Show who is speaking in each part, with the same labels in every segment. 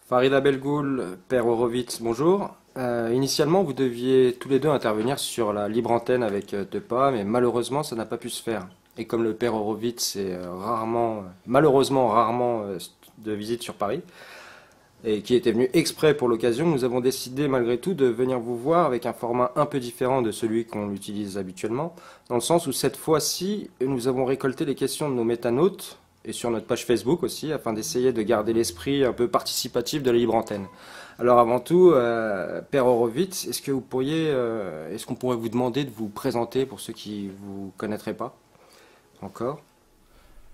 Speaker 1: Farida Belgoul, Père Horowitz, bonjour. Initialement, vous deviez tous les deux intervenir sur la libre antenne avec Tepa, mais malheureusement, ça n'a pas pu se faire. Et comme le Père Horowitz est malheureusement rarement de visite sur Paris, et qui était venu exprès pour l'occasion, nous avons décidé malgré tout de venir vous voir avec un format un peu différent de celui qu'on utilise habituellement, dans le sens où cette fois-ci, nous avons récolté les questions de nos métanautes, et sur notre page Facebook aussi, afin d'essayer de garder l'esprit un peu participatif de la libre antenne. Alors avant tout, Père Horowitz, est-ce qu'on pourrait vous demander de vous présenter pour ceux qui vous connaîtraient pas encore?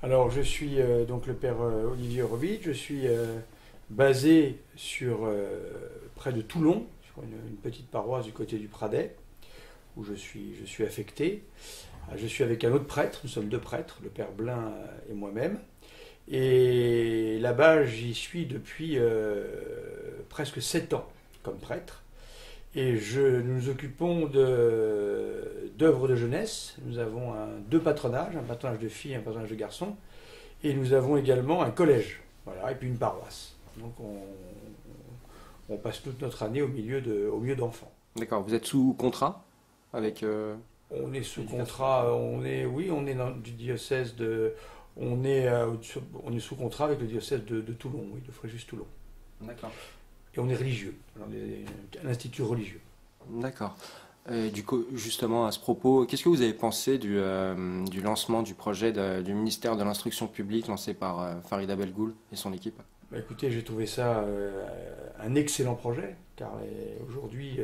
Speaker 2: Alors, je suis donc le père Olivier Horowitz, je suis basé près de Toulon, sur une petite paroisse du côté du Pradet, où je suis affecté. Je suis avec un autre prêtre, nous sommes deux prêtres, le père Blin et moi-même. Et là-bas, j'y suis depuis presque 7 ans comme prêtre. Et nous nous occupons d'œuvres de jeunesse. Nous avons deux patronages, un patronage de filles et un patronage de garçons. Et nous avons également un collège, voilà, et puis une paroisse. Donc on passe toute notre année au milieu d'enfants.
Speaker 1: D'accord, vous êtes sous contrat avec...
Speaker 2: On est sous contrat, on est du diocèse on est sous contrat avec le diocèse de Toulon, oui, de Fréjus-Toulon.
Speaker 1: D'accord.
Speaker 2: Et on est religieux, on est un institut religieux.
Speaker 1: D'accord. Du coup, justement, à ce propos, qu'est-ce que vous avez pensé du lancement du projet du ministère de l'Instruction publique lancé par Farida Belgoul et son équipe?
Speaker 2: Bah, écoutez, j'ai trouvé ça un excellent projet, car aujourd'hui,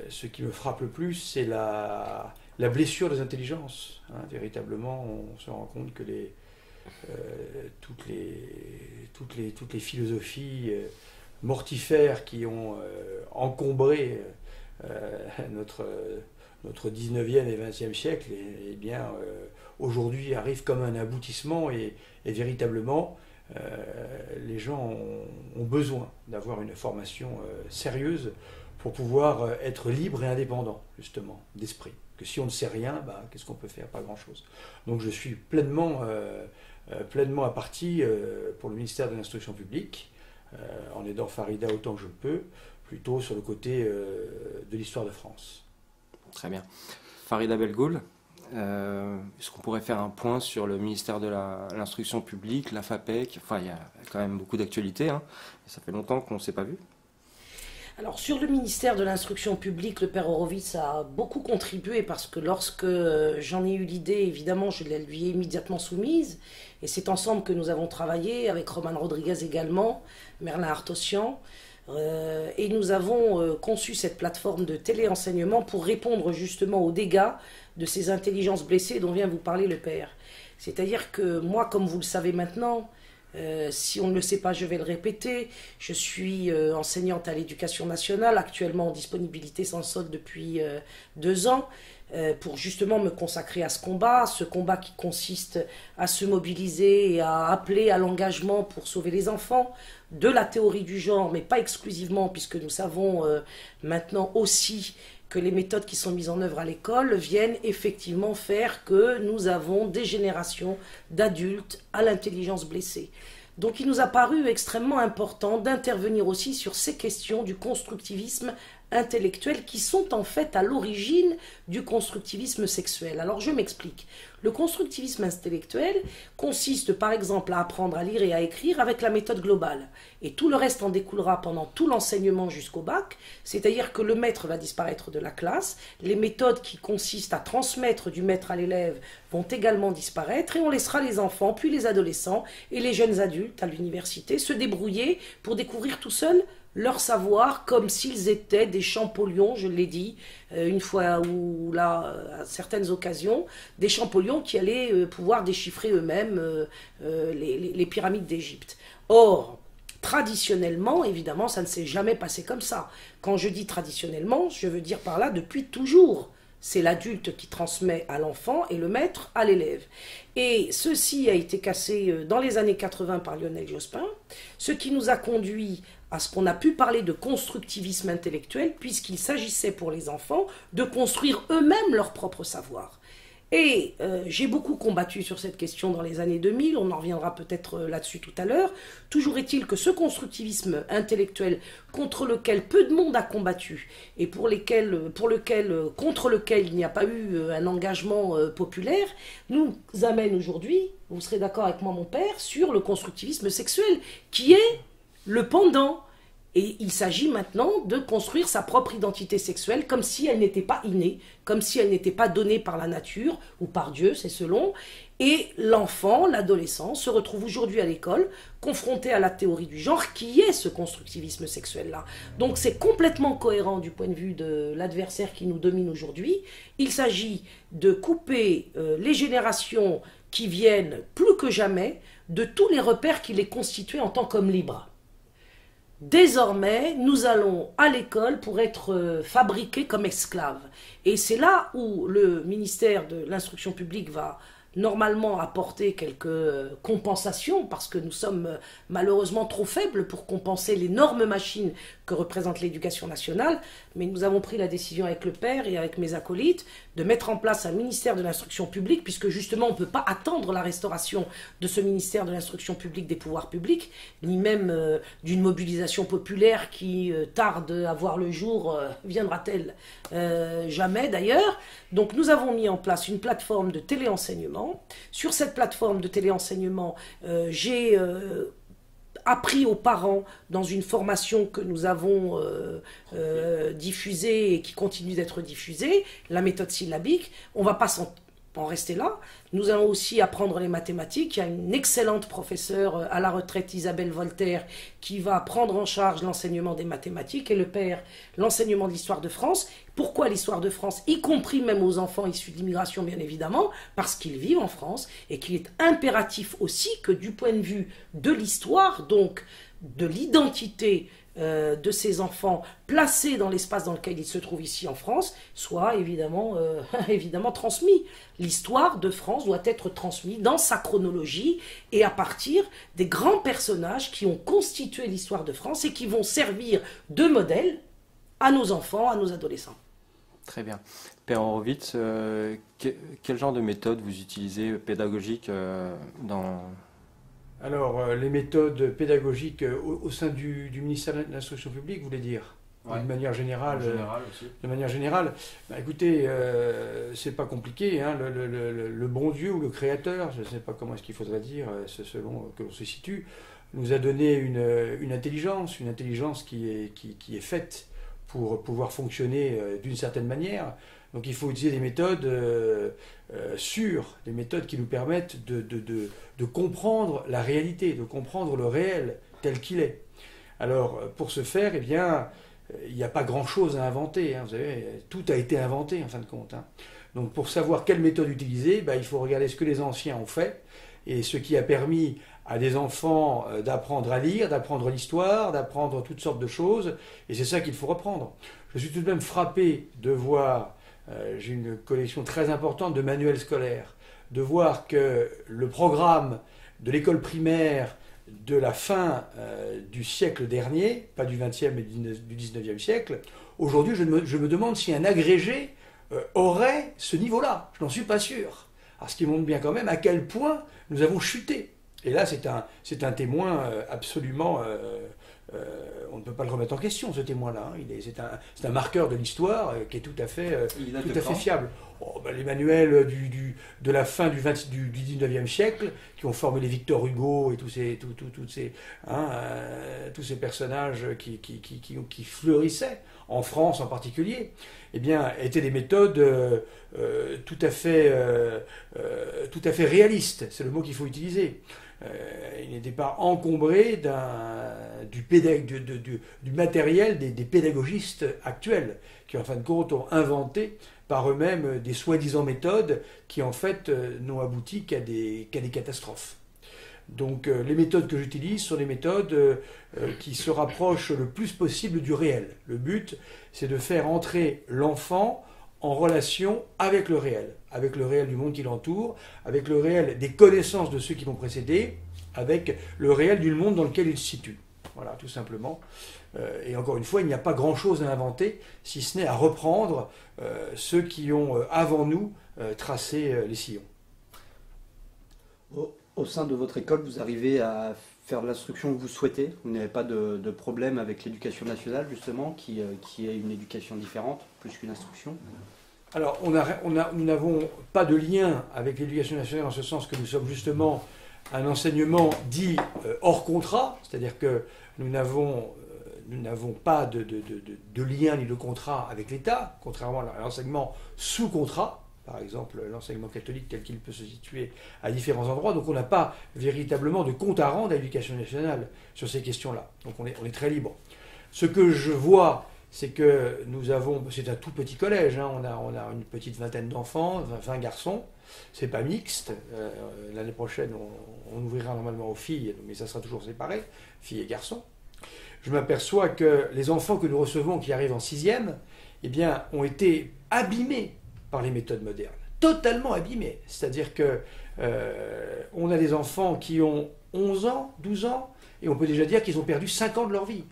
Speaker 2: ce qui me frappe le plus, c'est la blessure des intelligences. Hein. Véritablement, on se rend compte que toutes les philosophies mortifères qui ont encombré notre 19e et 20e siècle, et bien, aujourd'hui arrivent comme un aboutissement et véritablement, les gens ont besoin d'avoir une formation sérieuse pour pouvoir être libre et indépendant, justement, d'esprit. Que si on ne sait rien, bah, qu'est-ce qu'on peut faire? Pas grand-chose. Donc je suis pleinement à partie pour le ministère de l'Instruction publique, en aidant Farida autant que je le peux, plutôt sur le côté de l'histoire de France.
Speaker 1: Très bien. Farida Belgoul, est-ce qu'on pourrait faire un point sur le ministère de l'Instruction publique, la FAPEC? Enfin, il y a quand même beaucoup d'actualités, hein. Ça fait longtemps qu'on ne s'est pas vu.
Speaker 3: Alors sur le ministère de l'Instruction publique, le père Horowitz a beaucoup contribué parce que lorsque j'en ai eu l'idée, évidemment, je la lui ai immédiatement soumise. Et c'est ensemble que nous avons travaillé, avec Roman Rodriguez également, Merlin Artosian. Et nous avons conçu cette plateforme de téléenseignement pour répondre justement aux dégâts de ces intelligences blessées dont vient vous parler le père. C'est-à-dire que moi, comme vous le savez maintenant, si on ne le sait pas, je vais le répéter. Je suis enseignante à l'Éducation nationale, actuellement en disponibilité sans solde depuis 2 ans, pour justement me consacrer à ce combat qui consiste à se mobiliser et à appeler à l'engagement pour sauver les enfants, de la théorie du genre, mais pas exclusivement, puisque nous savons maintenant aussi que les méthodes qui sont mises en œuvre à l'école viennent effectivement faire que nous avons des générations d'adultes à l'intelligence blessée. Donc il nous a paru extrêmement important d'intervenir aussi sur ces questions du constructivisme intellectuel qui sont en fait à l'origine du constructivisme sexuel. Alors je m'explique. Le constructivisme intellectuel consiste par exemple à apprendre à lire et à écrire avec la méthode globale. Et tout le reste en découlera pendant tout l'enseignement jusqu'au bac, c'est-à-dire que le maître va disparaître de la classe, les méthodes qui consistent à transmettre du maître à l'élève vont également disparaître et on laissera les enfants, puis les adolescents et les jeunes adultes à l'université se débrouiller pour découvrir tout seuls leur savoir comme s'ils étaient des Champollions, je l'ai dit une fois ou là, à certaines occasions, des Champollions qui allaient pouvoir déchiffrer eux-mêmes les pyramides d'Égypte. Or, traditionnellement, évidemment, ça ne s'est jamais passé comme ça. Quand je dis traditionnellement, je veux dire par là depuis toujours. C'est l'adulte qui transmet à l'enfant et le maître à l'élève. Et ceci a été cassé dans les années 80 par Lionel Jospin, ce qui nous a conduit à ce qu'on a pu parler de constructivisme intellectuel, puisqu'il s'agissait pour les enfants de construire eux-mêmes leur propre savoir. Et j'ai beaucoup combattu sur cette question dans les années 2000, on en reviendra peut-être là-dessus tout à l'heure. Toujours est-il que ce constructivisme intellectuel contre lequel peu de monde a combattu et contre lequel il n'y a pas eu un engagement populaire, nous amène aujourd'hui, vous serez d'accord avec moi mon père, sur le constructivisme sexuel, qui est le pendant. Et il s'agit maintenant de construire sa propre identité sexuelle comme si elle n'était pas innée, comme si elle n'était pas donnée par la nature ou par Dieu, c'est selon. Et l'enfant, l'adolescent, se retrouve aujourd'hui à l'école confronté à la théorie du genre qui est ce constructivisme sexuel-là. Donc c'est complètement cohérent du point de vue de l'adversaire qui nous domine aujourd'hui. Il s'agit de couper les générations qui viennent plus que jamais de tous les repères qui les constituaient en tant qu'hommes libres. Désormais, nous allons à l'école pour être fabriqués comme esclaves. Et c'est là où le ministère de l'Instruction publique va normalement apporter quelques compensations, parce que nous sommes malheureusement trop faibles pour compenser l'énorme machine que représente l'éducation nationale, mais nous avons pris la décision avec le père et avec mes acolytes de mettre en place un ministère de l'Instruction publique, puisque justement on ne peut pas attendre la restauration de ce ministère de l'Instruction publique des pouvoirs publics, ni même d'une mobilisation populaire qui tarde à voir le jour, viendra-t-elle jamais d'ailleurs. Donc nous avons mis en place une plateforme de téléenseignement. Sur cette plateforme de téléenseignement, j'ai appris aux parents dans une formation que nous avons diffusée et qui continue d'être diffusée, la méthode syllabique. On ne va pas en rester là. Nous allons aussi apprendre les mathématiques. Il y a une excellente professeure à la retraite, Isabelle Voltaire, qui va prendre en charge l'enseignement des mathématiques et le père, l'enseignement de l'histoire de France. Pourquoi l'histoire de France, y compris même aux enfants issus de l'immigration, bien évidemment, parce qu'ils vivent en France et qu'il est impératif aussi que du point de vue de l'histoire, donc de l'identité de ces enfants placés dans l'espace dans lequel ils se trouvent ici en France, soit évidemment, évidemment transmis. L'histoire de France doit être transmise dans sa chronologie et à partir des grands personnages qui ont constitué l'histoire de France et qui vont servir de modèle à nos enfants, à nos adolescents.
Speaker 1: Très bien. Père Horowitz, quel genre de méthode vous utilisez pédagogique dans...
Speaker 2: Alors, les méthodes pédagogiques au sein du ministère de l'Instruction publique, vous voulez dire,
Speaker 1: ouais.
Speaker 2: De manière générale,
Speaker 1: aussi.
Speaker 2: de manière générale, bah, écoutez, c'est pas compliqué, hein, le bon Dieu ou le Créateur, je ne sais pas comment est-ce qu'il faudrait dire, selon que l'on se situe, nous a donné une intelligence qui est faite pour pouvoir fonctionner d'une certaine manière. Donc il faut utiliser des méthodes sûres, des méthodes qui nous permettent de comprendre la réalité, de comprendre le réel tel qu'il est. Alors pour ce faire, eh bien, il n'y a pas grand-chose à inventer. Hein, vous savez, tout a été inventé en fin de compte. Hein. Donc pour savoir quelle méthode utiliser, il faut regarder ce que les anciens ont fait et ce qui a permis à des enfants d'apprendre à lire, d'apprendre l'histoire, d'apprendre toutes sortes de choses. Et c'est ça qu'il faut reprendre. Je suis tout de même frappé de voir... j'ai une collection très importante de manuels scolaires, de voir que le programme de l'école primaire de la fin du siècle dernier, pas du XXe mais du XIXe siècle, aujourd'hui je me demande si un agrégé aurait ce niveau-là. Je n'en suis pas sûr. Alors, ce qui montre bien quand même à quel point nous avons chuté. Et là c'est un témoin absolument... on ne peut pas le remettre en question, ce témoin-là. C'est un marqueur de l'histoire qui est tout à fait fiable. Les manuels de la fin du 19e siècle, qui ont formé les Victor Hugo et tous ces personnages qui fleurissaient, en France en particulier, eh bien, étaient des méthodes tout à fait réalistes. C'est le mot qu'il faut utiliser. Il n'était pas encombré du matériel des pédagogistes actuels, qui en fin de compte ont inventé par eux-mêmes des soi-disant méthodes qui en fait n'ont abouti qu'à des catastrophes. Donc les méthodes que j'utilise sont des méthodes qui se rapprochent le plus possible du réel. Le but, c'est de faire entrer l'enfant en relation avec le réel du monde qui l'entoure, avec le réel des connaissances de ceux qui l'ont précédé, avec le réel du monde dans lequel il se situe. Voilà, tout simplement. Et encore une fois, il n'y a pas grand-chose à inventer, si ce n'est à reprendre ceux qui ont, avant nous, tracé les sillons.
Speaker 4: Au sein de votre école, vous arrivez à faire l'instruction que vous souhaitez? Vous n'avez pas de problème avec l'éducation nationale, justement, qui est une éducation différente, plus qu'une instruction?
Speaker 2: Alors, nous n'avons pas de lien avec l'éducation nationale en ce sens que nous sommes justement un enseignement dit hors contrat, c'est-à-dire que nous n'avons pas de lien ni de contrat avec l'État, contrairement à l'enseignement sous contrat, par exemple l'enseignement catholique tel qu'il peut se situer à différents endroits. Donc on n'a pas véritablement de compte à rendre à l'éducation nationale sur ces questions-là. Donc on est très libre. Ce que je vois, c'est que c'est un tout petit collège, hein, on a une petite vingtaine d'enfants, 20 garçons, c'est pas mixte. L'année prochaine, on ouvrira normalement aux filles, mais ça sera toujours séparé, filles et garçons. Je m'aperçois que les enfants que nous recevons qui arrivent en 6e, eh bien, ont été abîmés par les méthodes modernes, totalement abîmés. C'est-à-dire que on a des enfants qui ont 11 ans, 12 ans, et on peut déjà dire qu'ils ont perdu 5 ans de leur vie.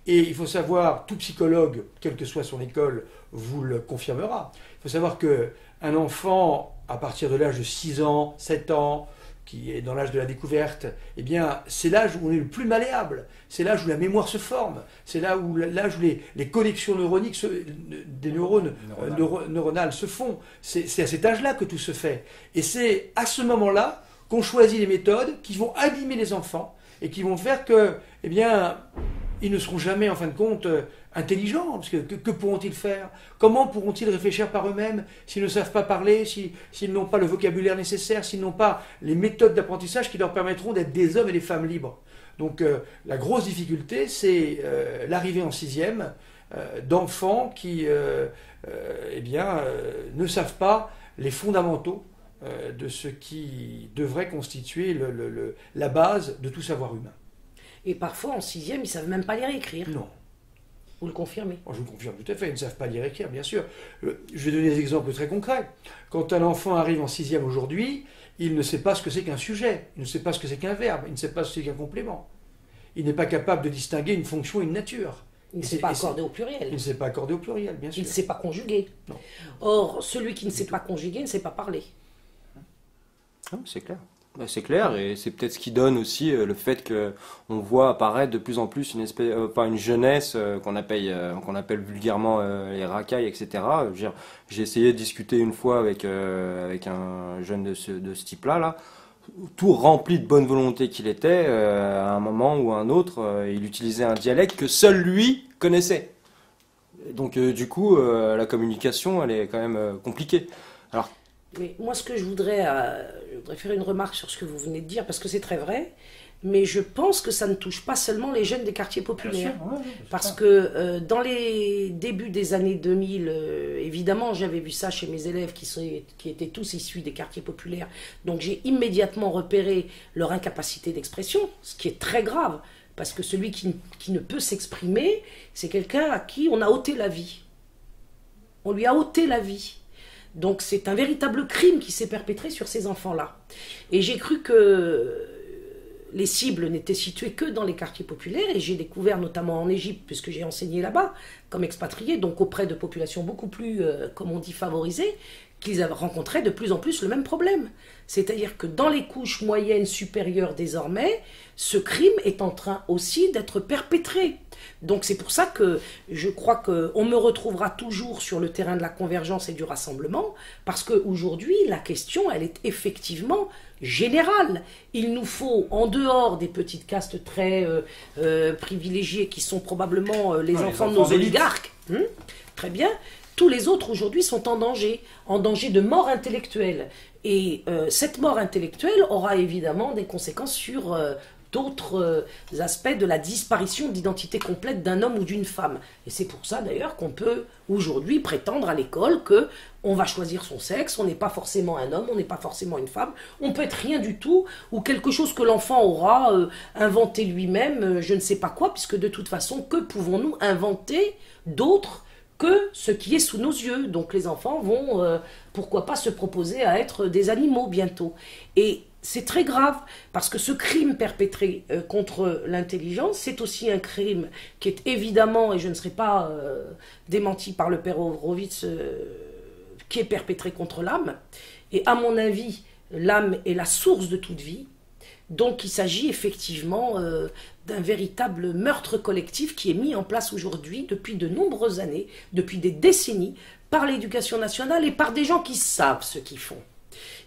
Speaker 2: Et il faut savoir, tout psychologue, quelle que soit son école, vous le confirmera. Il faut savoir qu'un enfant, à partir de l'âge de 6 ans, 7 ans, qui est dans l'âge de la découverte, eh bien, c'est l'âge où on est le plus malléable. C'est l'âge où la mémoire se forme. C'est l'âge où les connexions neuroniques, des neurones neuronales se font. C'est à cet âge-là que tout se fait. Et c'est à ce moment-là qu'on choisit les méthodes qui vont abîmer les enfants et qui vont faire que, eh bien, ils ne seront jamais, en fin de compte, intelligents. Parce que pourront-ils faire? Comment pourront-ils réfléchir par eux-mêmes s'ils ne savent pas parler, s'ils n'ont pas le vocabulaire nécessaire, s'ils n'ont pas les méthodes d'apprentissage qui leur permettront d'être des hommes et des femmes libres? Donc la grosse difficulté, c'est l'arrivée en 6e d'enfants qui ne savent pas les fondamentaux de ce qui devrait constituer la base de tout savoir humain.
Speaker 3: Et parfois, en 6e, ils ne savent même pas lire et écrire.
Speaker 2: Non.
Speaker 3: Vous le confirmez?
Speaker 2: Je le confirme tout à fait, ils ne savent pas lire et écrire, bien sûr. Je vais donner des exemples très concrets. Quand un enfant arrive en 6e aujourd'hui, il ne sait pas ce que c'est qu'un sujet, il ne sait pas ce que c'est qu'un verbe, il ne sait pas ce que c'est qu'un complément. Il n'est pas capable de distinguer une fonction et une nature.
Speaker 3: Il ne sait pas accorder au pluriel.
Speaker 2: Il ne sait pas accorder au pluriel, bien sûr.
Speaker 3: Il ne sait pas conjuguer.
Speaker 2: Non.
Speaker 3: Or, celui qui ne sait pas conjuguer ne sait pas parler.
Speaker 1: Ah, c'est clair. C'est clair, et c'est peut-être ce qui donne aussi le fait qu'on voit apparaître de plus en plus une jeunesse qu'on appelle vulgairement les racailles, etc. Je veux dire, j'ai essayé de discuter une fois avec un jeune de ce type-là, là, tout rempli de bonne volonté qu'il était, à un moment ou à un autre, il utilisait un dialecte que seul lui connaissait. Donc du coup, la communication, elle est quand même compliquée. Alors,
Speaker 3: mais moi, ce que je voudrais faire une remarque sur ce que vous venez de dire, parce que c'est très vrai, mais je pense que ça ne touche pas seulement les jeunes des quartiers populaires.
Speaker 2: Bien sûr, ouais,
Speaker 3: parce que dans les débuts des années 2000, évidemment, j'avais vu ça chez mes élèves qui étaient tous issus des quartiers populaires. Donc j'ai immédiatement repéré leur incapacité d'expression, ce qui est très grave, parce que celui qui ne peut s'exprimer, c'est quelqu'un à qui on a ôté la vie. On lui a ôté la vie. Donc c'est un véritable crime qui s'est perpétré sur ces enfants-là. Et j'ai cru que les cibles n'étaient situées que dans les quartiers populaires, et j'ai découvert notamment en Égypte, puisque j'ai enseigné là-bas, comme expatrié, donc auprès de populations beaucoup plus, comme on dit, favorisées, qu'ils rencontraient de plus en plus le même problème. C'est-à-dire que dans les couches moyennes supérieures désormais, ce crime est en train aussi d'être perpétré. Donc c'est pour ça que je crois qu'on me retrouvera toujours sur le terrain de la convergence et du rassemblement, parce qu'aujourd'hui, la question, elle est effectivement générale. Il nous faut, en dehors des petites castes très privilégiées, qui sont probablement les enfants de nos oligarques, très bien, tous les autres aujourd'hui sont en danger de mort intellectuelle. Et cette mort intellectuelle aura évidemment des conséquences sur d'autres aspects de la disparition d'identité complète d'un homme ou d'une femme. Et c'est pour ça d'ailleurs qu'on peut aujourd'hui prétendre à l'école qu'on va choisir son sexe, on n'est pas forcément un homme, on n'est pas forcément une femme, on peut être rien du tout, ou quelque chose que l'enfant aura inventé lui-même, je ne sais pas quoi, puisque de toute façon, que pouvons-nous inventer d'autre que ce qui est sous nos yeux? Donc les enfants vont, pourquoi pas, se proposer à être des animaux bientôt. Et c'est très grave, parce que ce crime perpétré contre l'intelligence, c'est aussi un crime qui est évidemment, et je ne serai pas démenti par le père Horowitz, qui est perpétré contre l'âme. Et à mon avis, l'âme est la source de toute vie. Donc il s'agit effectivement d'un véritable meurtre collectif qui est mis en place aujourd'hui depuis de nombreuses années, depuis des décennies, par l'éducation nationale et par des gens qui savent ce qu'ils font.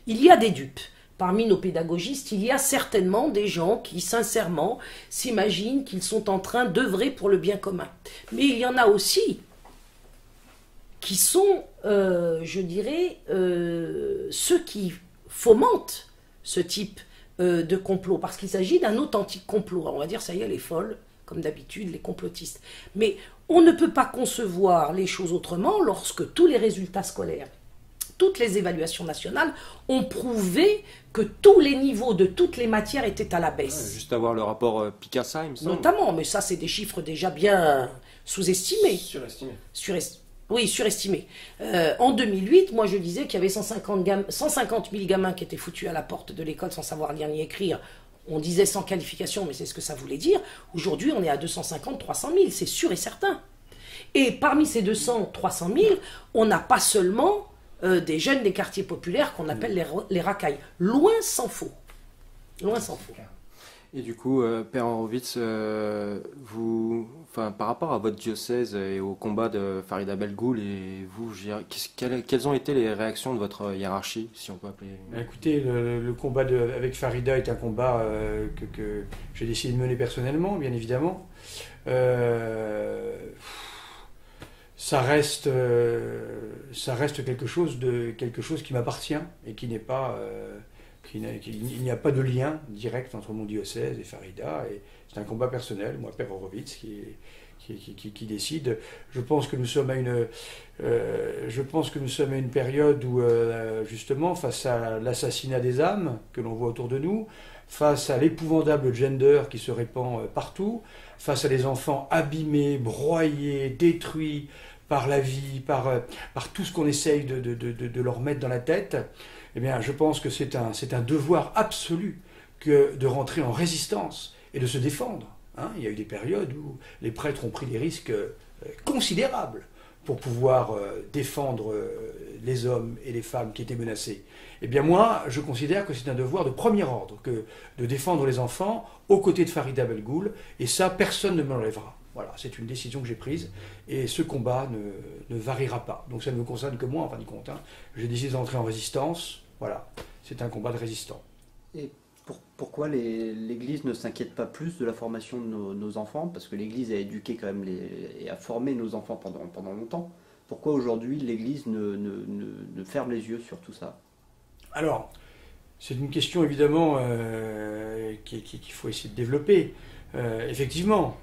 Speaker 3: Il y a des dupes. Parmi nos pédagogistes, il y a certainement des gens qui, sincèrement, s'imaginent qu'ils sont en train d'œuvrer pour le bien commun. Mais il y en a aussi qui sont, je dirais, ceux qui fomentent ce type de complot, parce qu'il s'agit d'un authentique complot. Alors on va dire, ça y est, elle est folle, comme d'habitude, les complotistes. Mais on ne peut pas concevoir les choses autrement lorsque tous les résultats scolaires, toutes les évaluations nationales ont prouvé que tous les niveaux de toutes les matières étaient à la baisse.
Speaker 1: Ouais, juste avoir le rapport Picassa, il me semble.
Speaker 3: Notamment, mais ça c'est des chiffres déjà bien sous-estimés. Oui, surestimés. En 2008, moi je disais qu'il y avait 150 000 gamins qui étaient foutus à la porte de l'école sans savoir lire ni écrire. On disait sans qualification, mais c'est ce que ça voulait dire. Aujourd'hui, on est à 250 300 000, c'est sûr et certain. Et parmi ces 200 300 000, on n'a pas seulement des jeunes des quartiers populaires qu'on appelle les racailles. Loin s'en faut. Loin s'en faut.
Speaker 1: Et du coup, Père Horowitz, par rapport à votre diocèse et au combat de Farida Belgoul, et vous, quelles ont été les réactions de votre hiérarchie, si on peut appeler?
Speaker 2: Écoutez, le combat avec Farida est un combat que j'ai décidé de mener personnellement, bien évidemment. Ça reste quelque chose qui m'appartient et qui n'est pas... il n'y a pas de lien direct entre mon diocèse et Farida, et c'est un combat personnel, moi, Père Horowitz, qui décide. Je pense que nous sommes à une période où, justement, face à l'assassinat des âmes que l'on voit autour de nous, face à l'épouvantable gender qui se répand partout, face à des enfants abîmés, broyés, détruits par la vie, par tout ce qu'on essaye de leur mettre dans la tête, eh bien, je pense que c'est un devoir absolu que de rentrer en résistance et de se défendre. Il y a eu des périodes où les prêtres ont pris des risques considérables pour pouvoir défendre les hommes et les femmes qui étaient menacés. Eh bien moi, je considère que c'est un devoir de premier ordre que de défendre les enfants aux côtés de Farida Belgoul, et ça, personne ne me l'enlèvera. Voilà, c'est une décision que j'ai prise, et ce combat ne variera pas. Donc ça ne me concerne que moi, en fin de compte. J'ai décidé d'entrer en résistance, voilà, c'est un combat de résistants.
Speaker 4: Et pourquoi l'Église ne s'inquiète pas plus de la formation de nos enfants? Parce que l'Église a éduqué quand même et a formé nos enfants pendant longtemps. Pourquoi aujourd'hui l'Église ne ferme les yeux sur tout ça?
Speaker 2: Alors, c'est une question évidemment qu'il faut essayer de développer. Effectivement,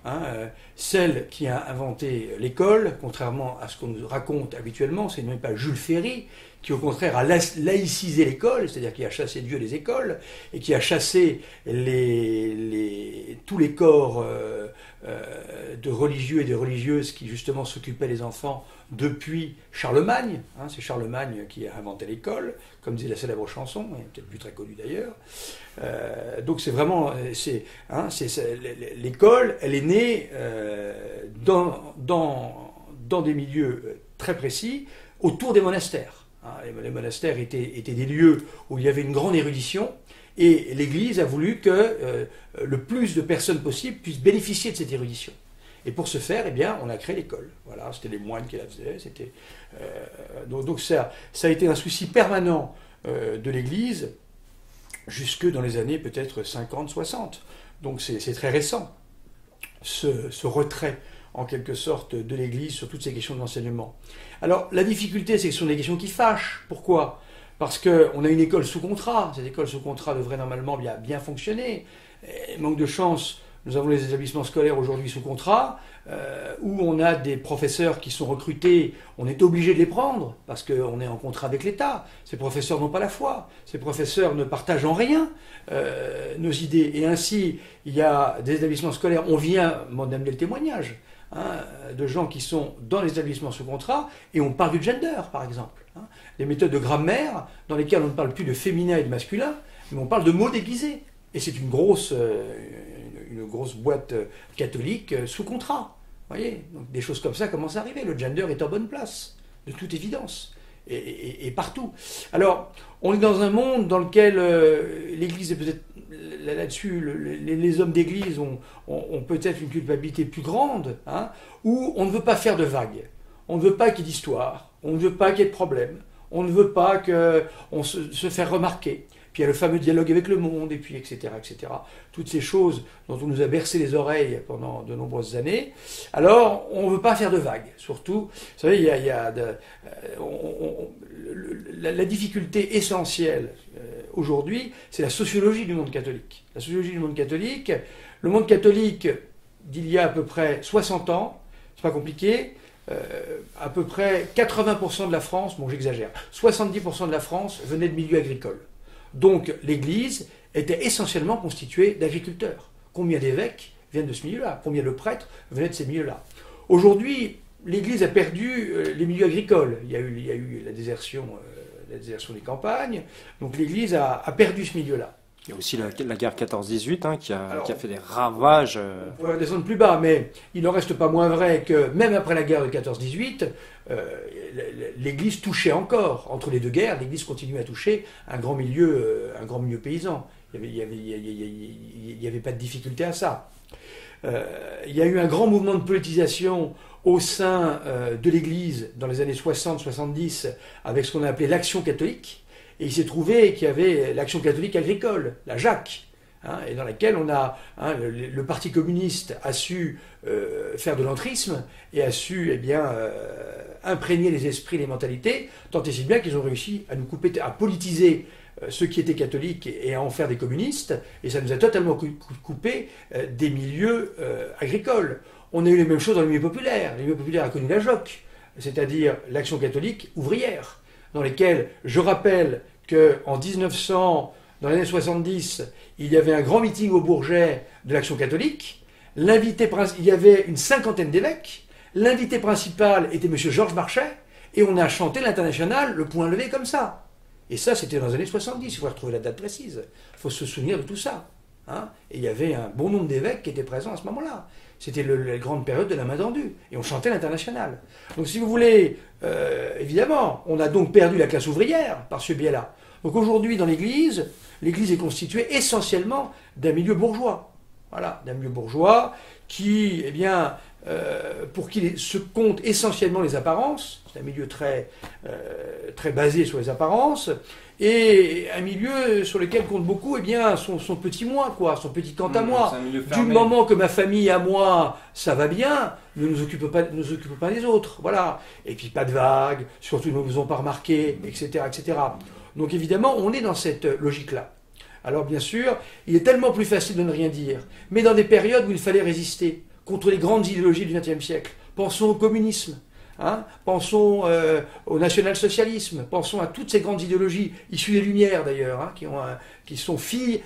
Speaker 2: celle qui a inventé l'école, contrairement à ce qu'on nous raconte habituellement, c'est même pas Jules Ferry, qui au contraire a laïcisé l'école, c'est-à-dire qui a chassé Dieu des écoles, et qui a chassé tous les corps de religieux et de religieuses qui justement s'occupaient des enfants depuis Charlemagne. C'est Charlemagne qui a inventé l'école, comme disait la célèbre chanson, peut-être plus très connue d'ailleurs. Donc c'est vraiment... l'école, elle est née dans des milieux très précis, autour des monastères. Les monastères étaient des lieux où il y avait une grande érudition, et l'Église a voulu que le plus de personnes possible puissent bénéficier de cette érudition. Et pour ce faire, eh bien, on a créé l'école. Voilà, c'était les moines qui la faisaient. Donc ça a été un souci permanent de l'Église jusque dans les années peut-être 50, 60. Donc c'est très récent, ce retrait en quelque sorte de l'Église sur toutes ces questions de l'enseignement. Alors la difficulté, c'est que ce sont des questions qui fâchent. Pourquoi ? Parce qu'on a une école sous contrat. Cette école sous contrat devrait normalement bien fonctionner. Et manque de chance, nous avons les établissements scolaires aujourd'hui sous contrat, où on a des professeurs qui sont recrutés, on est obligé de les prendre, parce qu'on est en contrat avec l'État. Ces professeurs n'ont pas la foi, ces professeurs ne partagent en rien nos idées. Et ainsi, il y a des établissements scolaires, on vient m'en amener le témoignage, de gens qui sont dans les établissements sous contrat, et on parle du gender, par exemple. Des méthodes de grammaire dans lesquelles on ne parle plus de féminin et de masculin, mais on parle de mots déguisés. Et c'est une grosse boîte catholique sous contrat. Vous voyez, donc des choses comme ça commencent à arriver. Le gender est en bonne place, de toute évidence, et partout. Alors, on est dans un monde dans lequel l'Église est peut-être là-dessus, les hommes d'Église ont peut-être une culpabilité plus grande, hein, où on ne veut pas faire de vagues, on ne veut pas qu'il y ait d'histoire, on ne veut pas qu'il y ait de problème, on ne veut pas qu'on se faire remarquer. Puis il y a le fameux dialogue avec le monde, et puis etc., etc. Toutes ces choses dont on nous a bercé les oreilles pendant de nombreuses années. Alors, on ne veut pas faire de vagues. Surtout, vous savez, la difficulté essentielle aujourd'hui, c'est la sociologie du monde catholique. La sociologie du monde catholique, le monde catholique d'il y a à peu près 60 ans, c'est pas compliqué, à peu près 80% de la France, bon j'exagère, 70% de la France venait de milieux agricoles. Donc l'Église était essentiellement constituée d'agriculteurs. Combien d'évêques viennent de ce milieu-là? Combien de prêtres venaient de ces milieux-là? Aujourd'hui, l'Église a perdu les milieux agricoles. Il y a eu la désertion des campagnes. Donc l'Église a perdu ce milieu-là.
Speaker 1: Il y a aussi la guerre 14-18 hein, qui a fait des ravages.
Speaker 2: On pourrait descendre plus bas, mais il n'en reste pas moins vrai que même après la guerre de 14-18, l'Église touchait encore. Entre les deux guerres, l'Église continuait à toucher un grand milieu paysan. Il n'y avait pas de difficulté à ça. Il y a eu un grand mouvement de politisation au sein de l'Église dans les années 60-70 avec ce qu'on a appelé l'Action catholique. Et il s'est trouvé qu'il y avait l'Action catholique agricole, la JAC, hein, et dans laquelle le Parti communiste a su faire de l'entrisme et a su imprégner les esprits, les mentalités, tant et si bien qu'ils ont réussi à nous couper, à politiser ceux qui étaient catholiques et à en faire des communistes, et ça nous a totalement coupé des milieux agricoles. On a eu les mêmes choses dans les milieux populaires. Les milieux populaires a connu la JOC, c'est-à-dire l'Action catholique ouvrière, dans lesquels, je rappelle qu'en 1900, dans les années 70, il y avait un grand meeting au Bourget de l'Action catholique. Il y avait une cinquantaine d'évêques. L'invité principal était M. Georges Marchais, et on a chanté l'Internationale, le poing levé comme ça. Et ça, c'était dans les années 70, il faut retrouver la date précise. Il faut se souvenir de tout ça. Hein, et il y avait un bon nombre d'évêques qui étaient présents à ce moment-là. C'était la grande période de la main tendue. Et on chantait l'Internationale. Donc si vous voulez, évidemment, on a donc perdu la classe ouvrière par ce biais-là. Donc aujourd'hui, dans l'Église est constituée essentiellement d'un milieu bourgeois. Voilà, d'un milieu bourgeois qui, pour qui se comptent essentiellement les apparences. C'est un milieu très basé sur les apparences. Et un milieu sur lequel compte beaucoup son petit moi, quoi, son petit quant à moi. Du moment que ma famille à moi, ça va bien, ne nous occupons pas des autres. Voilà. Et puis pas de vagues, surtout ne nous faisons pas remarquer, etc., etc. Donc évidemment, on est dans cette logique-là. Alors bien sûr, il est tellement plus facile de ne rien dire, mais dans des périodes où il fallait résister contre les grandes idéologies du XXe siècle. Pensons au communisme. Hein, pensons au national-socialisme, pensons à toutes ces grandes idéologies issues des Lumières d'ailleurs, hein, qui sont filles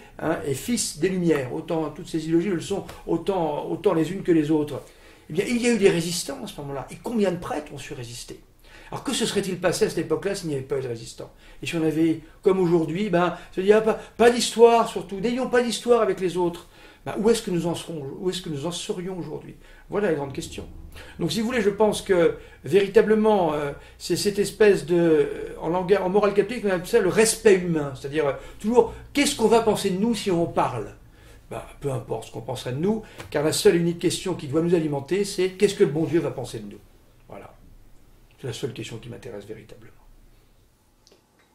Speaker 2: et fils des Lumières. Autant toutes ces idéologies le sont autant les unes que les autres. Eh bien, il y a eu des résistants à ce moment-là. Et combien de prêtres ont su résister? Alors que se serait-il passé à cette époque-là s'il n'y avait pas eu de résistants? Et si on avait, comme aujourd'hui, se dire pas d'histoire surtout, n'ayons pas d'histoire avec les autres. Où est-ce que nous en serons? Où est-ce que nous en serions aujourd'hui? Voilà la grande question. Donc, si vous voulez, je pense que véritablement, c'est cette espèce en morale catholique, on appelle ça le respect humain. C'est-à-dire, toujours, qu'est-ce qu'on va penser de nous si on parle? Peu importe ce qu'on pensera de nous, car la seule et unique question qui doit nous alimenter, c'est qu'est-ce que le bon Dieu va penser de nous? Voilà. C'est la seule question qui m'intéresse véritablement.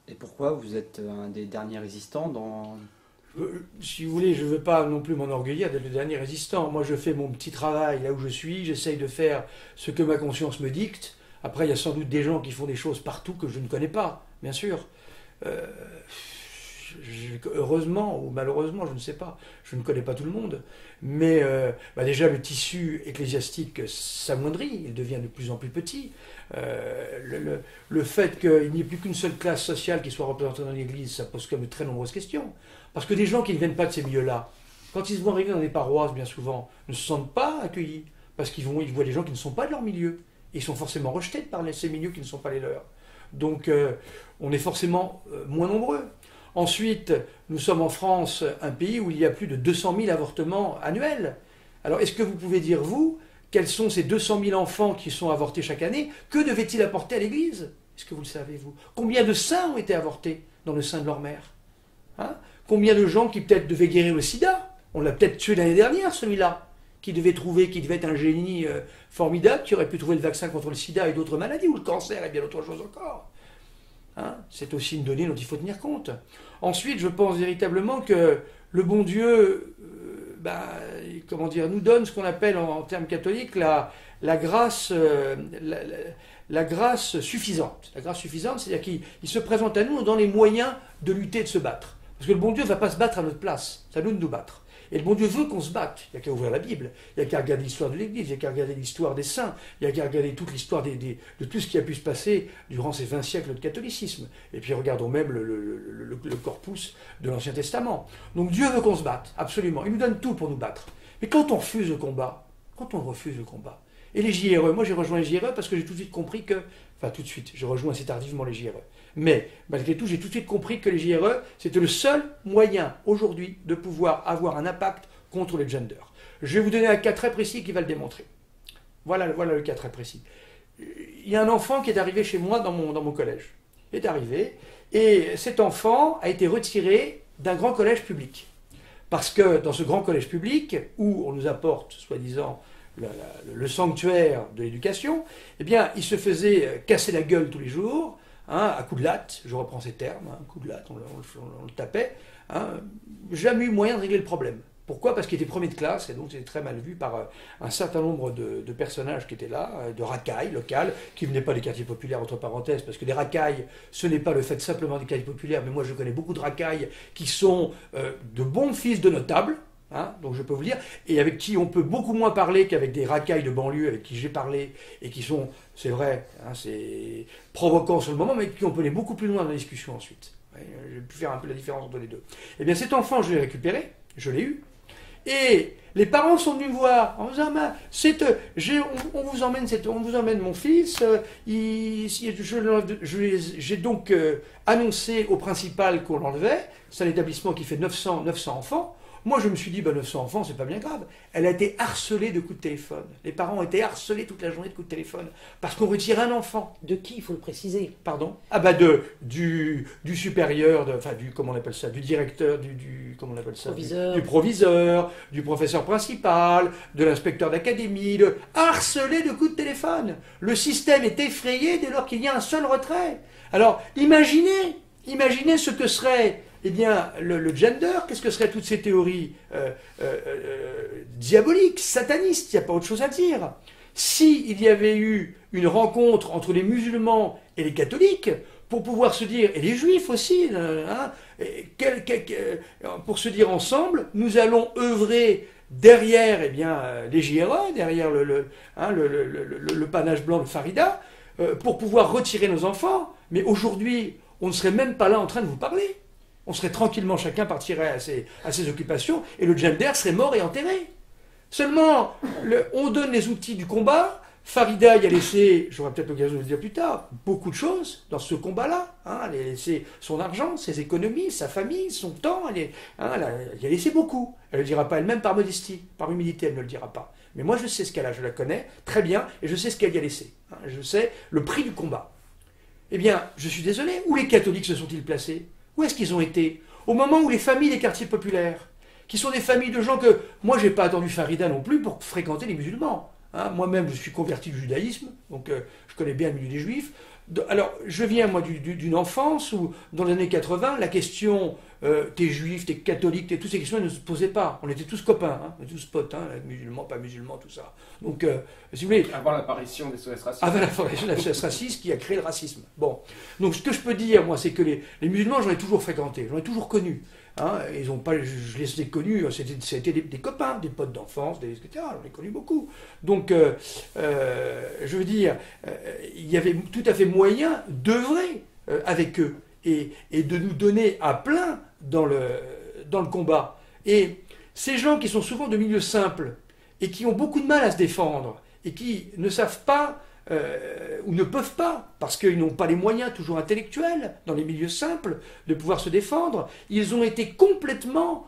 Speaker 4: Et pourquoi vous êtes un des derniers résistants dans...
Speaker 2: Si vous voulez, je ne veux pas non plus m'enorgueillir d'être le dernier résistant. Moi, je fais mon petit travail là où je suis, j'essaye de faire ce que ma conscience me dicte. Après, il y a sans doute des gens qui font des choses partout que je ne connais pas, bien sûr. Heureusement ou malheureusement, je ne sais pas. Je ne connais pas tout le monde. Mais déjà, le tissu ecclésiastique s'amoindrit, il devient de plus en plus petit. Le fait qu'il n'y ait plus qu'une seule classe sociale qui soit représentée dans l'Église, ça pose quand même de très nombreuses questions. Parce que des gens qui ne viennent pas de ces milieux-là, quand ils se vont arriver dans des paroisses, bien souvent, ne se sentent pas accueillis. Parce qu'ils voient des gens qui ne sont pas de leur milieu. Et ils sont forcément rejetés par ces milieux qui ne sont pas les leurs. Donc, on est forcément moins nombreux. Ensuite, nous sommes en France, un pays où il y a plus de 200 000 avortements annuels. Alors, est-ce que vous pouvez dire, vous, quels sont ces 200 000 enfants qui sont avortés chaque année? Que devait-il apporter à l'Église? Est-ce que vous le savez, vous? Combien de saints ont été avortés dans le sein de leur mère? Hein? Combien de gens qui peut-être devaient guérir le sida? On l'a peut-être tué l'année dernière, celui-là, qui devait être un génie formidable, qui aurait pu trouver le vaccin contre le sida et d'autres maladies, ou le cancer et bien d'autres choses encore. Hein? C'est aussi une donnée dont il faut tenir compte. Ensuite, je pense véritablement que le bon Dieu, nous donne ce qu'on appelle en termes catholiques la grâce, la grâce suffisante. La grâce suffisante, c'est-à-dire qu'il se présente à nous dans les moyens de lutter et de se battre. Parce que le bon Dieu ne va pas se battre à notre place, c'est à nous de nous battre. Et le bon Dieu veut qu'on se batte. Il n'y a qu'à ouvrir la Bible, il n'y a qu'à regarder l'histoire de l'Église, il n'y a qu'à regarder l'histoire des saints, il n'y a qu'à regarder toute l'histoire de tout ce qui a pu se passer durant ces 20 siècles de catholicisme. Et puis regardons même le corpus de l'Ancien Testament. Donc Dieu veut qu'on se batte, absolument. Il nous donne tout pour nous battre. Mais quand on refuse le combat, et les JRE, moi j'ai rejoint les JRE parce que j'ai tout de suite compris que, j'ai rejoint assez tardivement les JRE, mais malgré tout j'ai tout de suite compris que les JRE c'était le seul moyen aujourd'hui de pouvoir avoir un impact contre le gender. Je vais vous donner un cas très précis qui va le démontrer. Voilà le cas très précis. Il y a un enfant qui est arrivé chez moi dans mon collège. Il est arrivé, et cet enfant a été retiré d'un grand collège public. Parce que dans ce grand collège public, où on nous apporte, soi-disant, le sanctuaire de l'éducation, eh bien, il se faisait casser la gueule tous les jours, hein, à coups de latte, je reprends ces termes, hein, coup de latte, on le tapait, hein, jamais eu moyen de régler le problème. Pourquoi? Parce qu'il était premier de classe, et donc c'était très mal vu par un certain nombre de personnages qui étaient là, de racailles locales, qui ne venaient pas des quartiers populaires, entre parenthèses, parce que les racailles, ce n'est pas le fait simplement des quartiers populaires, mais moi je connais beaucoup de racailles qui sont de bons fils de notables, hein, donc je peux vous dire, et avec qui on peut beaucoup moins parler qu'avec des racailles de banlieue avec qui j'ai parlé, et qui sont, c'est vrai, hein, c'est provoquant sur le moment, mais avec qui on peut aller beaucoup plus loin dans la discussion ensuite. Ouais, j'ai pu faire un peu la différence entre les deux. Eh bien cet enfant, je l'ai récupéré, je l'ai eu, et les parents sont venus me voir en disant on vous emmène mon fils, j'ai donc annoncé au principal qu'on l'enlevait, c'est un établissement qui fait 900 enfants. Moi, je me suis dit, 900 enfants, c'est pas bien grave. Elle a été harcelée de coups de téléphone. Les parents ont été harcelés toute la journée de coups de téléphone. Parce qu'on retire un enfant.
Speaker 3: De qui, il faut le préciser?
Speaker 2: Pardon? Du supérieur, comment on appelle ça? Du directeur, comment on appelle ça?
Speaker 3: Proviseur.
Speaker 2: Du proviseur, du professeur principal, de l'inspecteur d'académie, harcelé de coups de téléphone. Le système est effrayé dès lors qu'il y a un seul retrait. Alors, imaginez ce que serait... Eh bien, le gender, qu'est-ce que seraient toutes ces théories diaboliques, satanistes, il n'y a pas autre chose à dire. S'il y avait eu une rencontre entre les musulmans et les catholiques, pour pouvoir se dire, et les juifs aussi, hein, pour se dire ensemble, nous allons œuvrer derrière les JRE, derrière le panache blanc de Farida, pour pouvoir retirer nos enfants. Mais aujourd'hui, on ne serait même pas là en train de vous parler. On serait tranquillement, chacun partirait à ses occupations, et le gender serait mort et enterré. Seulement, on donne les outils du combat. Farida y a laissé, j'aurai peut-être l'occasion de le dire plus tard, beaucoup de choses dans ce combat-là. Hein, elle a laissé son argent, ses économies, sa famille, son temps, elle y a laissé beaucoup. Elle ne le dira pas elle-même par modestie, par humilité, elle ne le dira pas. Mais moi, je sais ce qu'elle a, je la connais très bien, et je sais ce qu'elle y a laissé. Hein, je sais le prix du combat. Eh bien, je suis désolé, où les catholiques se sont-ils placés? Où est-ce qu'ils ont été? Au moment où les familles des quartiers populaires, qui sont des familles de gens que... Moi, je n'ai pas attendu Farida non plus pour fréquenter les musulmans. Hein, moi-même, je suis converti du judaïsme, donc je connais bien le milieu des juifs. Alors, je viens, moi, d'une enfance où, dans les années 80, la question t'es juif, t'es catholique, toutes ces questions, elles ne se posaient pas. On était tous copains, hein, on était tous potes, hein, musulmans, pas musulmans, tout ça. Donc, si vous voulez...
Speaker 1: Avant l'apparition des SOS racistes.
Speaker 2: Avant l'apparition des SOS racistes qui a créé le racisme. Bon. Donc, ce que je peux dire, moi, c'est que les musulmans, j'en ai toujours fréquenté, j'en ai toujours connus. Hein, ils ont pas, je les ai connus, c'était des copains, des potes d'enfance, etc. J'en ai connu beaucoup. Donc, je veux dire, il y avait tout à fait moyen d'œuvrer avec eux et de nous donner à plein dans le combat. Et ces gens qui sont souvent de milieux simples et qui ont beaucoup de mal à se défendre et qui ne savent pas ou ne peuvent pas, parce qu'ils n'ont pas les moyens toujours intellectuels, dans les milieux simples, de pouvoir se défendre. Ils ont été complètement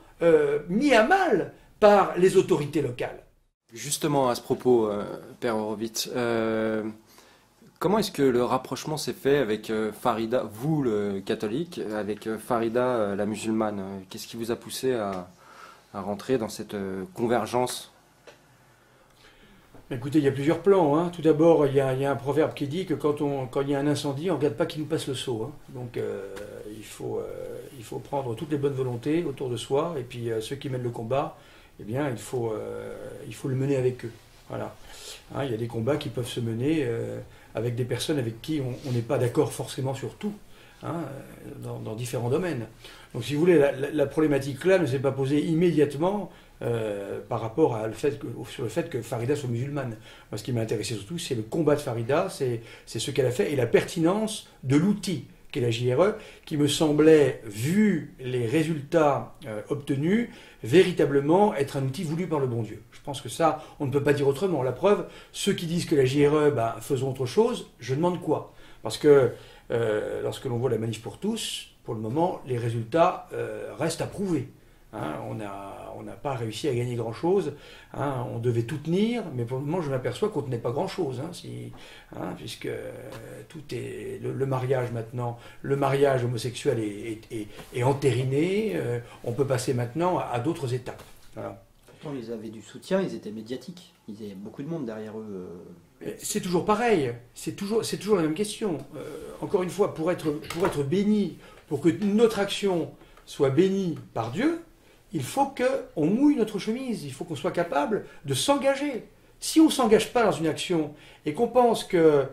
Speaker 2: mis à mal par les autorités locales.
Speaker 1: Justement, à ce propos, Père Horowitz, comment est-ce que le rapprochement s'est fait avec Farida, vous le catholique, avec Farida la musulmane? Qu'est-ce qui vous a poussé à rentrer dans cette convergence?
Speaker 2: Écoutez, il y a plusieurs plans, hein. Tout d'abord, il y a un proverbe qui dit que quand il y a un incendie, on ne regarde pas qui nous passe le seau, hein. Donc il faut prendre toutes les bonnes volontés autour de soi, et puis ceux qui mènent le combat, eh bien, il faut le mener avec eux. Voilà. Hein, il y a des combats qui peuvent se mener avec des personnes avec qui on n'est pas d'accord forcément sur tout, hein, dans différents domaines. Donc si vous voulez, la problématique là ne s'est pas posée immédiatement par rapport sur le fait que Farida soit musulmane. Moi, ce qui m'a intéressé surtout, c'est le combat de Farida, c'est ce qu'elle a fait et la pertinence de l'outil qu'est la JRE, qui me semblait, vu les résultats obtenus, véritablement être un outil voulu par le bon Dieu. Je pense que ça, on ne peut pas dire autrement. La preuve, ceux qui disent que la JRE, faisons autre chose, je demande quoi? Parce que lorsque l'on voit la manif pour tous, pour le moment, les résultats restent à prouver. Hein, on n'a pas réussi à gagner grand-chose. Hein, on devait tout tenir, mais pour le moment, je m'aperçois qu'on ne tenait pas grand-chose. Hein, puisque tout est le mariage maintenant, le mariage homosexuel est entériné. On peut passer maintenant à d'autres étapes. Voilà.
Speaker 4: Pourtant, ils avaient du soutien, ils étaient médiatiques. Il y avait beaucoup de monde derrière eux.
Speaker 2: C'est toujours pareil. C'est toujours la même question. Encore une fois, pour être béni, pour que notre action soit bénie par Dieu, il faut qu'on mouille notre chemise, il faut qu'on soit capable de s'engager. Si on ne s'engage pas dans une action et qu'on pense que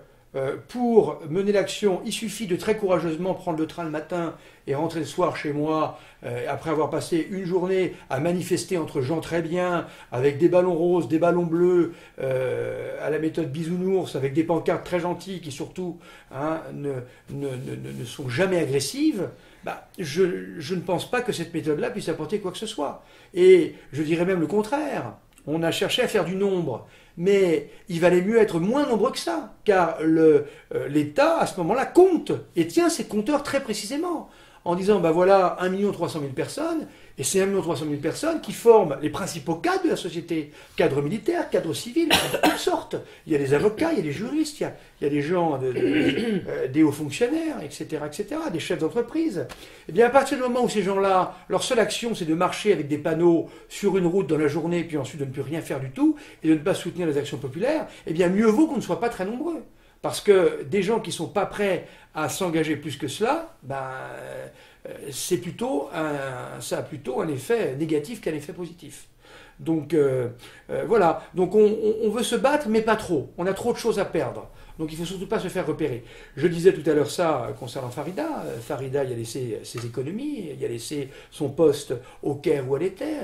Speaker 2: pour mener l'action, il suffit de très courageusement prendre le train le matin et rentrer le soir chez moi, après avoir passé une journée à manifester entre gens très bien, avec des ballons roses, des ballons bleus, à la méthode bisounours, avec des pancartes très gentilles qui surtout ne sont jamais agressives, je ne pense pas que cette méthode-là puisse apporter quoi que ce soit. Et je dirais même le contraire. On a cherché à faire du nombre, mais il valait mieux être moins nombreux que ça, car l'État, à ce moment-là, compte, et tient ses compteurs très précisément, en disant, voilà, 1 300 000 personnes, et c'est 1 300 000 personnes qui forment les principaux cadres de la société, cadres militaires, cadres civils, de toutes sortes. Il y a des avocats, il y a des juristes, il y a des gens, des hauts fonctionnaires, etc., des chefs d'entreprise. Et bien, à partir du moment où ces gens-là, leur seule action, c'est de marcher avec des panneaux sur une route dans la journée, puis ensuite de ne plus rien faire du tout, et de ne pas soutenir les actions populaires, eh bien, mieux vaut qu'on ne soit pas très nombreux. Parce que des gens qui ne sont pas prêts à s'engager plus que cela, ça a plutôt un effet négatif qu'un effet positif. Donc voilà, donc on veut se battre, mais pas trop. On a trop de choses à perdre. Donc il ne faut surtout pas se faire repérer. Je disais tout à l'heure ça concernant Farida. Farida y a laissé ses économies, il a laissé son poste au Caire où elle était.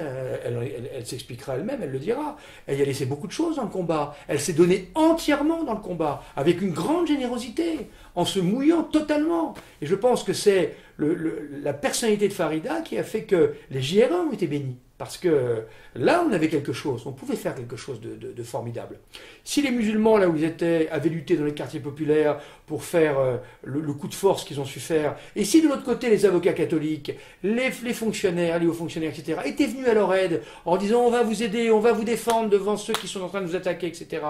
Speaker 2: Elle s'expliquera elle-même, elle le dira. Elle y a laissé beaucoup de choses dans le combat. Elle s'est donnée entièrement dans le combat, avec une grande générosité, en se mouillant totalement. Et je pense que c'est la personnalité de Farida qui a fait que les JRE ont été bénis. Parce que là, on avait quelque chose, on pouvait faire quelque chose de formidable. Si les musulmans, là où ils étaient, avaient lutté dans les quartiers populaires pour faire le coup de force qu'ils ont su faire, et si de l'autre côté, les avocats catholiques, les fonctionnaires, les hauts fonctionnaires, etc., étaient venus à leur aide en disant on va vous aider, on va vous défendre devant ceux qui sont en train de vous attaquer, etc.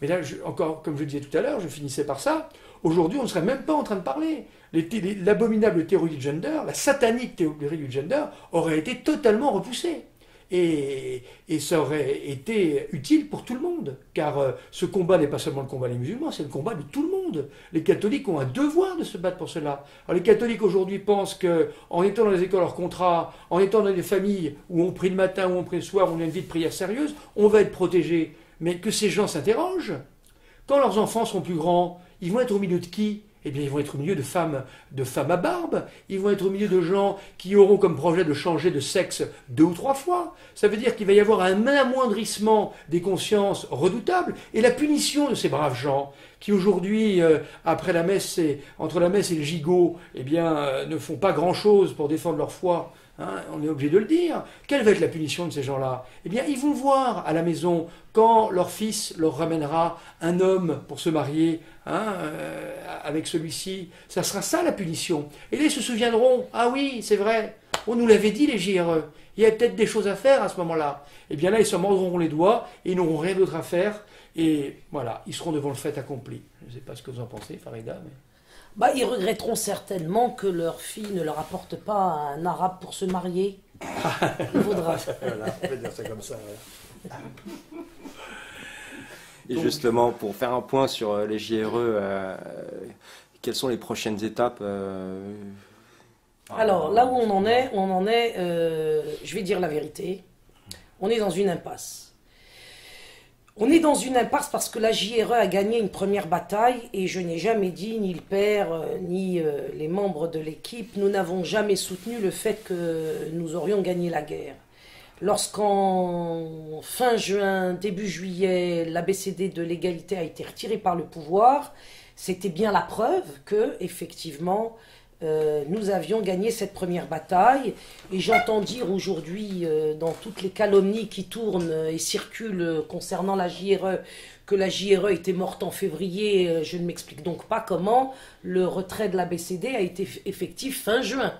Speaker 2: Mais là, encore, comme je le disais tout à l'heure, je finissais par ça, aujourd'hui, on ne serait même pas en train de parler. L'abominable théorie du gender, la satanique théorie du gender, aurait été totalement repoussée. Et ça aurait été utile pour tout le monde, car ce combat n'est pas seulement le combat des musulmans, c'est le combat de tout le monde. Les catholiques ont un devoir de se battre pour cela. Alors les catholiques aujourd'hui pensent qu'en étant dans les écoles hors contrat, en étant dans des familles où on prie le matin, où on prie le soir, où on a une vie de prière sérieuse, on va être protégés. Mais que ces gens s'interrogent. Quand leurs enfants seront plus grands, ils vont être au milieu de qui ? Eh bien, ils vont être au milieu de femmes à barbe. Ils vont être au milieu de gens qui auront comme projet de changer de sexe 2 ou 3 fois. Ça veut dire qu'il va y avoir un amoindrissement des consciences redoutables et la punition de ces braves gens qui aujourd'hui, après la messe, entre la messe et le gigot, eh bien, ne font pas grand-chose pour défendre leur foi. Hein, on est obligé de le dire. Quelle va être la punition de ces gens-là? Eh bien, ils vont voir à la maison quand leur fils leur ramènera un homme pour se marier avec celui-ci. Ça sera ça la punition. Et là, ils se souviendront, ah oui, c'est vrai, on nous l'avait dit les JRE. Il y a peut-être des choses à faire à ce moment-là. Eh bien là, ils se mordront les doigts et ils n'auront rien d'autre à faire. Et voilà, ils seront devant le fait accompli. Je ne sais pas ce que vous en pensez, Farida, mais...
Speaker 3: Bah, ils regretteront certainement que leur fille ne leur apporte pas un arabe pour se marier. Il vaudra.
Speaker 2: Voilà, on peut dire ça comme ça. Ouais.
Speaker 1: Et justement, pour faire un point sur les JRE, quelles sont les prochaines étapes
Speaker 3: Alors, là où on en est, je vais dire la vérité, on est dans une impasse. On est dans une impasse parce que la JRE a gagné une première bataille et je n'ai jamais dit, ni le père, ni les membres de l'équipe, nous n'avons jamais soutenu le fait que nous aurions gagné la guerre. Lorsqu'en fin juin, début juillet, l'ABCD de l'égalité a été retiré par le pouvoir, c'était bien la preuve que, effectivement, nous avions gagné cette première bataille. Et j'entends dire aujourd'hui, dans toutes les calomnies qui tournent et circulent concernant la JRE, que la JRE était morte en février. Je ne m'explique donc pas comment le retrait de l'ABCD a été effectif fin juin.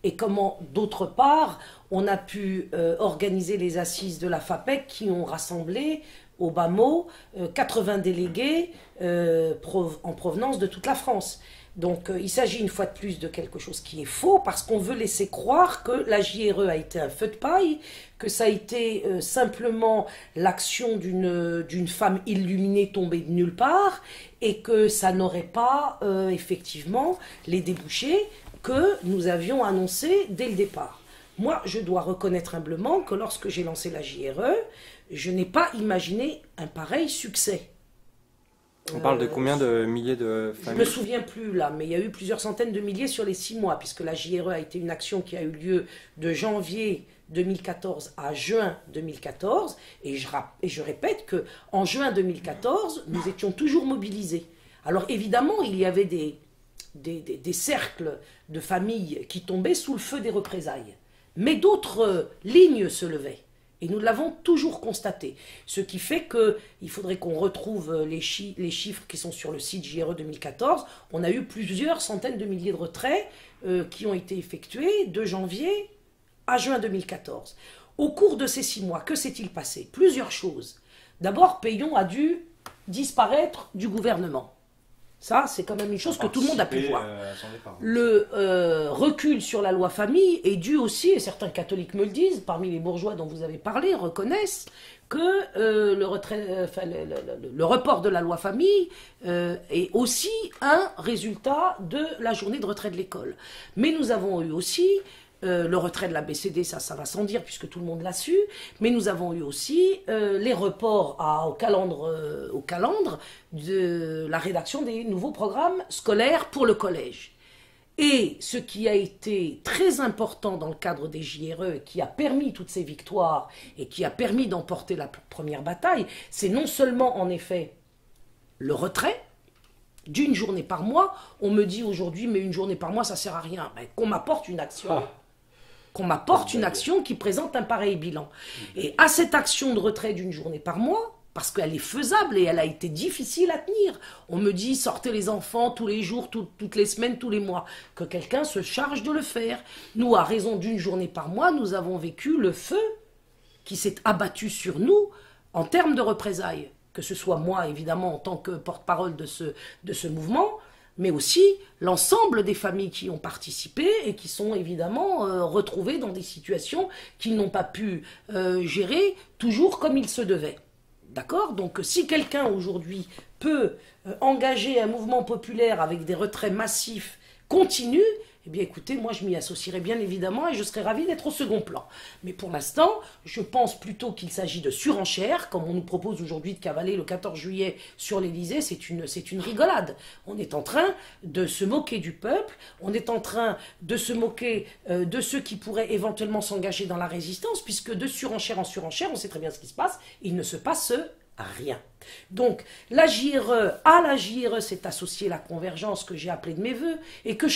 Speaker 3: Et comment, d'autre part, on a pu organiser les assises de la FAPEC qui ont rassemblé, au bas mot, 80 délégués en provenance de toute la France. Donc il s'agit une fois de plus de quelque chose qui est faux parce qu'on veut laisser croire que la JRE a été un feu de paille, que ça a été simplement l'action d'une femme illuminée tombée de nulle part et que ça n'aurait pas effectivement les débouchés que nous avions annoncés dès le départ. Moi, je dois reconnaître humblement que lorsque j'ai lancé la JRE, je n'ai pas imaginé un pareil succès.
Speaker 1: On parle de combien de milliers de familles?
Speaker 3: Je ne me souviens plus là, mais il y a eu plusieurs centaines de milliers sur les 6 mois, puisque la JRE a été une action qui a eu lieu de janvier 2014 à juin 2014, et je répète qu'en juin 2014, nous étions toujours mobilisés. Alors évidemment, il y avait des cercles de familles qui tombaient sous le feu des représailles, mais d'autres lignes se levaient. Et nous l'avons toujours constaté. Ce qui fait qu'il faudrait qu'on retrouve les chiffres qui sont sur le site JRE 2014. On a eu plusieurs centaines de milliers de retraits qui ont été effectués de janvier à juin 2014. Au cours de ces 6 mois, que s'est-il passé? Plusieurs choses. D'abord, Peillon a dû disparaître du gouvernement. Ça, c'est quand même une chose que tout le monde a pu voir. Le recul sur la loi famille est dû aussi, et certains catholiques me le disent, parmi les bourgeois dont vous avez parlé, reconnaissent que le report de la loi famille est aussi un résultat de la journée de retrait de l'école. Mais nous avons eu aussi le retrait de la BCD, ça va sans dire puisque tout le monde l'a su, mais nous avons eu aussi les reports au calandre de la rédaction des nouveaux programmes scolaires pour le collège. Et ce qui a été très important dans le cadre des JRE, qui a permis toutes ces victoires et qui a permis d'emporter la première bataille, c'est non seulement en effet le retrait d'une journée par mois. On me dit aujourd'hui, mais une journée par mois, ça sert à rien. Ben, qu'on m'apporte une action. Qu'on m'apporte une action qui présente un pareil bilan. Et à cette action de retrait d'une journée par mois, parce qu'elle est faisable et elle a été difficile à tenir. On me dit, sortez les enfants tous les jours, toutes les semaines, tous les mois. Que quelqu'un se charge de le faire. Nous, à raison d'une journée par mois, nous avons vécu le feu qui s'est abattu sur nous en termes de représailles. Que ce soit moi, évidemment, en tant que porte-parole de ce mouvement, mais aussi l'ensemble des familles qui ont participé et qui sont évidemment retrouvées dans des situations qu'ils n'ont pas pu gérer toujours comme il se devait. D'accord? Donc si quelqu'un aujourd'hui peut engager un mouvement populaire avec des retraits massifs continus, eh bien écoutez, moi je m'y associerai bien évidemment et je serais ravi d'être au second plan. Mais pour l'instant, je pense plutôt qu'il s'agit de surenchère, comme on nous propose aujourd'hui de cavaler le 14 juillet sur l'Élysée, c'est une rigolade. On est en train de se moquer du peuple, on est en train de se moquer de ceux qui pourraient éventuellement s'engager dans la résistance, puisque de surenchère en surenchère, on sait très bien ce qui se passe, il ne se passe rien. Donc, la JRE, à la JRE s'est associée la convergence que j'ai appelée de mes voeux et que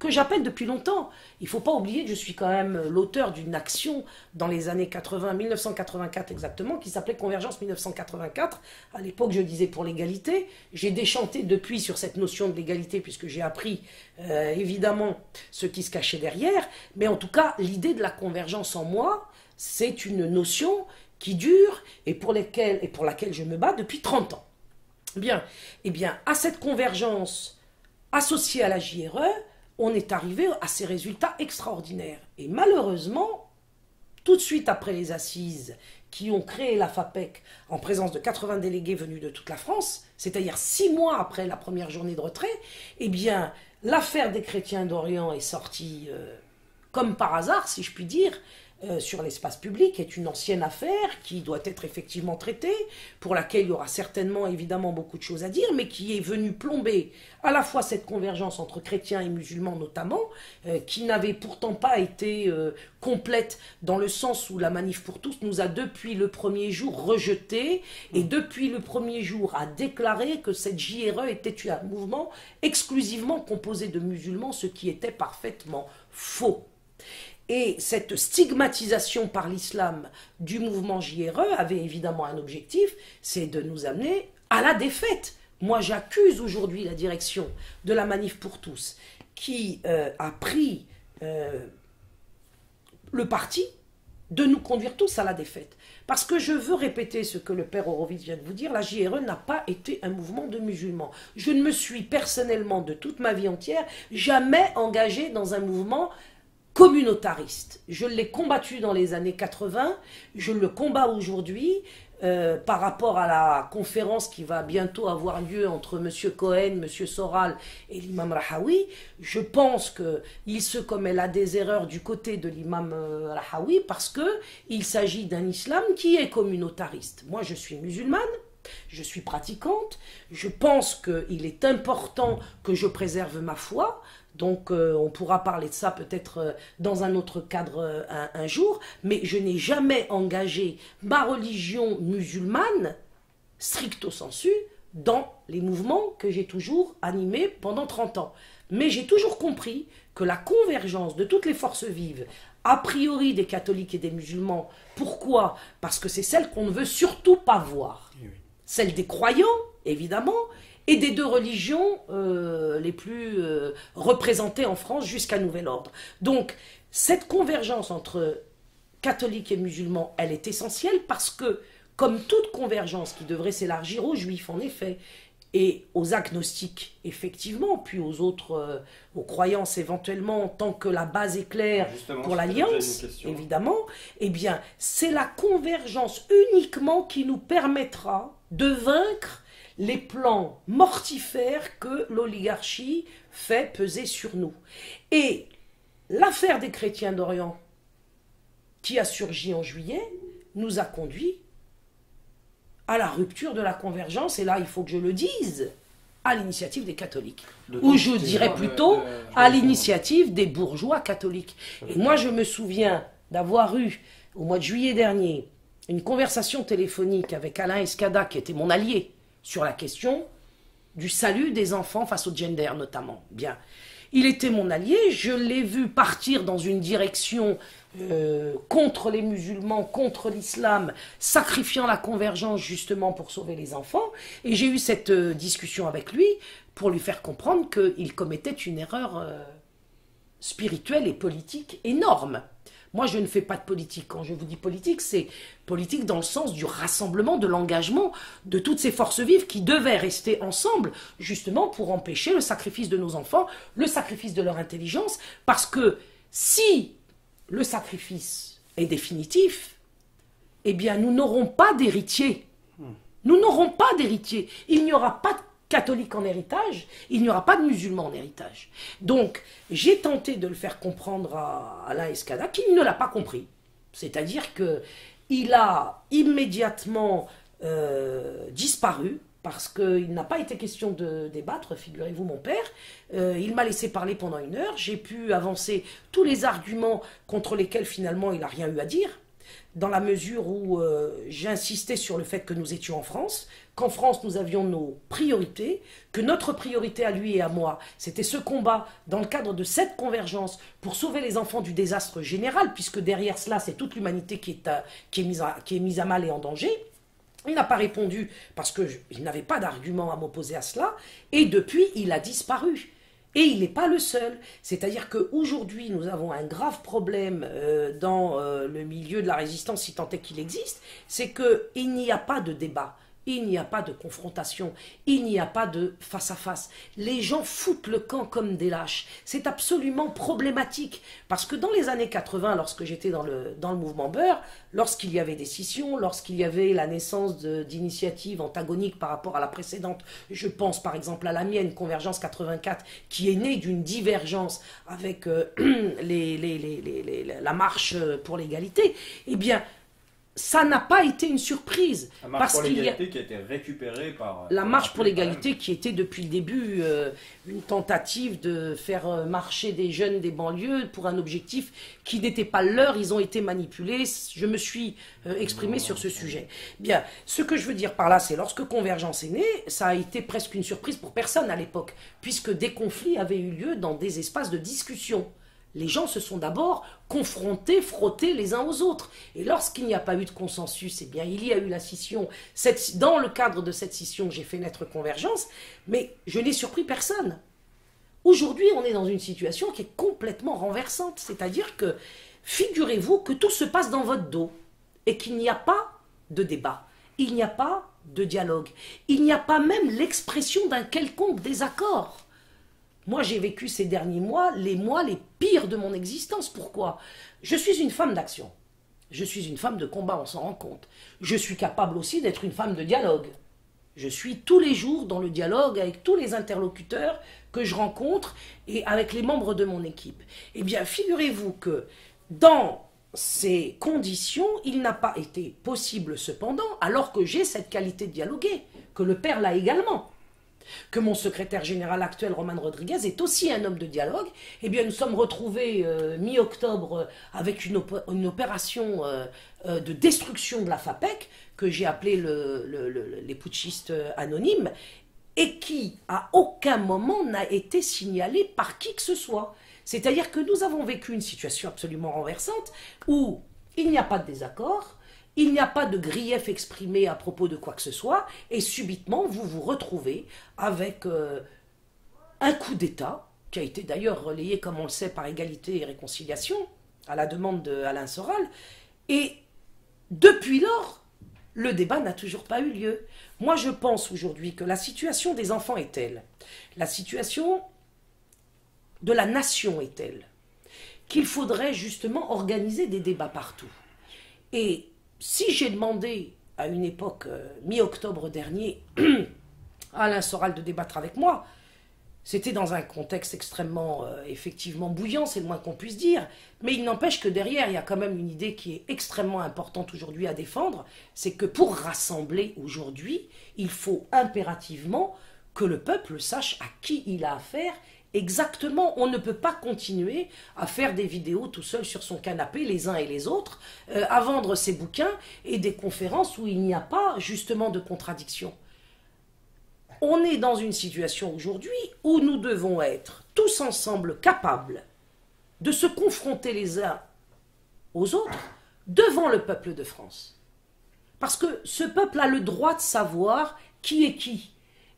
Speaker 3: j'appelle depuis longtemps. Il ne faut pas oublier que je suis quand même l'auteur d'une action dans les années 80, 1984 exactement, qui s'appelait Convergence 1984. À l'époque, je disais pour l'égalité. J'ai déchanté depuis sur cette notion de l'égalité, puisque j'ai appris évidemment ce qui se cachait derrière. Mais en tout cas, l'idée de la convergence en moi, c'est une notion qui dure et pour laquelle je me bats depuis 30 ans. Bien, eh bien, à cette convergence associée à la JRE, on est arrivé à ces résultats extraordinaires. Et malheureusement, tout de suite après les assises qui ont créé la FAPEC en présence de 80 délégués venus de toute la France, c'est-à-dire 6 mois après la première journée de retrait, eh bien, l'affaire des chrétiens d'Orient est sortie comme par hasard, si je puis dire, sur l'espace public, est une ancienne affaire qui doit être effectivement traitée, pour laquelle il y aura certainement évidemment beaucoup de choses à dire, mais qui est venue plomber à la fois cette convergence entre chrétiens et musulmans notamment, qui n'avait pourtant pas été complète dans le sens où la Manif pour tous nous a depuis le premier jour rejeté et depuis le premier jour a déclaré que cette JRE était un mouvement exclusivement composé de musulmans, ce qui était parfaitement faux. Et cette stigmatisation par l'islam du mouvement JRE avait évidemment un objectif, c'est de nous amener à la défaite. Moi, j'accuse aujourd'hui la direction de la Manif pour tous, qui a pris le parti de nous conduire tous à la défaite. Parce que je veux répéter ce que le père Horowitz vient de vous dire, la JRE n'a pas été un mouvement de musulmans. Je ne me suis personnellement, de toute ma vie entière, jamais engagé dans un mouvement communautariste. Je l'ai combattu dans les années 80, je le combats aujourd'hui par rapport à la conférence qui va bientôt avoir lieu entre M. Cohen, M. Soral et l'imam Rahawi. Je pense qu'il se commet là des erreurs du côté de l'imam Rahawi parce qu'il s'agit d'un islam qui est communautariste. Moi, je suis musulmane, je suis pratiquante, je pense qu'il est important que je préserve ma foi. Donc on pourra parler de ça peut-être dans un autre cadre un jour, mais je n'ai jamais engagé ma religion musulmane, stricto sensu, dans les mouvements que j'ai toujours animés pendant 30 ans. Mais j'ai toujours compris que la convergence de toutes les forces vives, a priori des catholiques et des musulmans, pourquoi? Parce que c'est celle qu'on ne veut surtout pas voir. Celle des croyants, évidemment, et des deux religions les plus représentées en France jusqu'à nouvel ordre. Donc, cette convergence entre catholiques et musulmans, elle est essentielle parce que, comme toute convergence qui devrait s'élargir aux juifs, en effet, et aux agnostiques, effectivement, puis aux autres, aux croyances éventuellement, tant que la base est claire pour l'alliance, évidemment, eh bien, c'est la convergence uniquement qui nous permettra de vaincre les plans mortifères que l'oligarchie fait peser sur nous. Et l'affaire des chrétiens d'Orient, qui a surgi en juillet, nous a conduit à la rupture de la convergence, et là, il faut que je le dise, à l'initiative des catholiques. Ou je dirais plutôt à l'initiative des bourgeois catholiques. Et moi, je me souviens d'avoir eu, au mois de juillet dernier, une conversation téléphonique avec Alain Escada, qui était mon allié, sur la question du salut des enfants face au gender, notamment. Bien. Il était mon allié, je l'ai vu partir dans une direction contre les musulmans, contre l'islam, sacrifiant la convergence justement pour sauver les enfants. Et j'ai eu cette discussion avec lui pour lui faire comprendre qu'il commettait une erreur spirituelle et politique énorme. Moi, je ne fais pas de politique. Quand je vous dis politique, c'est politique dans le sens du rassemblement, de l'engagement de toutes ces forces vives qui devaient rester ensemble, justement pour empêcher le sacrifice de nos enfants, le sacrifice de leur intelligence, parce que si le sacrifice est définitif, eh bien, nous n'aurons pas d'héritier. Nous n'aurons pas d'héritier. Il n'y aura pas de catholique en héritage, il n'y aura pas de musulmans en héritage. Donc, j'ai tenté de le faire comprendre à Alain Escada, qui ne l'a pas compris. C'est-à-dire qu'il a immédiatement disparu, parce qu'il n'a pas été question de débattre, figurez-vous mon père. Il m'a laissé parler pendant 1 heure, j'ai pu avancer tous les arguments contre lesquels finalement il n'a rien eu à dire. dans la mesure où j'insistais sur le fait que nous étions en France, qu'en France nous avions nos priorités, que notre priorité à lui et à moi, c'était ce combat dans le cadre de cette convergence pour sauver les enfants du désastre général, puisque derrière cela c'est toute l'humanité qui est mise à mal et en danger. Il n'a pas répondu parce qu'il n'avait pas d'argument à m'opposer à cela, et depuis il a disparu. Et il n'est pas le seul. C'est-à-dire qu'aujourd'hui, nous avons un grave problème dans le milieu de la résistance, si tant est qu'il existe, c'est qu'il n'y a pas de débat. Il n'y a pas de confrontation, il n'y a pas de face-à-face. Les gens foutent le camp comme des lâches. C'est absolument problématique. Parce que dans les années 80, lorsque j'étais dans le mouvement Beurre, lorsqu'il y avait des scissions, lorsqu'il y avait la naissance d'initiatives antagoniques par rapport à la précédente, je pense par exemple à la mienne, Convergence 84, qui est née d'une divergence avec la marche pour l'égalité, eh bien, ça n'a pas été une surprise.
Speaker 5: La marche pour l'égalité qui a été récupérée par...
Speaker 3: La marche pour l'égalité qui était depuis le début une tentative de faire marcher des jeunes des banlieues pour un objectif qui n'était pas leur, ils ont été manipulés. Je me suis exprimé sur ce sujet. Bien, ce que je veux dire par là, c'est lorsque Convergence est née, ça a été presque une surprise pour personne à l'époque, puisque des conflits avaient eu lieu dans des espaces de discussion. Les gens se sont d'abord confrontés, frottés les uns aux autres. Et lorsqu'il n'y a pas eu de consensus, eh bien, il y a eu la scission. Dans le cadre de cette scission, j'ai fait naître Convergence, mais je n'ai surpris personne. Aujourd'hui, on est dans une situation qui est complètement renversante. C'est-à-dire que, figurez-vous que tout se passe dans votre dos et qu'il n'y a pas de débat, il n'y a pas de dialogue, il n'y a pas même l'expression d'un quelconque désaccord. Moi, j'ai vécu ces derniers mois les pires de mon existence. Pourquoi? Je suis une femme d'action. Je suis une femme de combat, on s'en rend compte. Je suis capable aussi d'être une femme de dialogue. Je suis tous les jours dans le dialogue avec tous les interlocuteurs que je rencontre et avec les membres de mon équipe. Eh bien, figurez-vous que dans ces conditions, il n'a pas été possible cependant, alors que j'ai cette qualité de dialoguer, que le père l'a également, que mon secrétaire général actuel, Roman Rodriguez, est aussi un homme de dialogue, eh bien nous sommes retrouvés mi-octobre avec une opération de destruction de la FAPEC, que j'ai appelée les putschistes anonymes, et qui, à aucun moment, n'a été signalée par qui que ce soit. C'est-à-dire que nous avons vécu une situation absolument renversante, où il n'y a pas de désaccord, il n'y a pas de grief exprimé à propos de quoi que ce soit, et subitement, vous vous retrouvez avec un coup d'État, qui a été d'ailleurs relayé, comme on le sait, par Égalité et Réconciliation, à la demande d'Alain Soral, et depuis lors, le débat n'a toujours pas eu lieu. Moi, je pense aujourd'hui que la situation des enfants est telle, la situation de la nation est telle, qu'il faudrait justement organiser des débats partout. Et si j'ai demandé à une époque, mi-octobre dernier, à Alain Soral de débattre avec moi, c'était dans un contexte extrêmement, effectivement bouillant, c'est le moins qu'on puisse dire, mais il n'empêche que derrière, il y a quand même une idée qui est extrêmement importante aujourd'hui à défendre, c'est que pour rassembler aujourd'hui, il faut impérativement que le peuple sache à qui il a affaire. Exactement, on ne peut pas continuer à faire des vidéos tout seul sur son canapé, les uns et les autres, à vendre ses bouquins et des conférences où il n'y a pas justement de contradiction. On est dans une situation aujourd'hui où nous devons être tous ensemble capables de se confronter les uns aux autres devant le peuple de France. Parce que ce peuple a le droit de savoir qui est qui.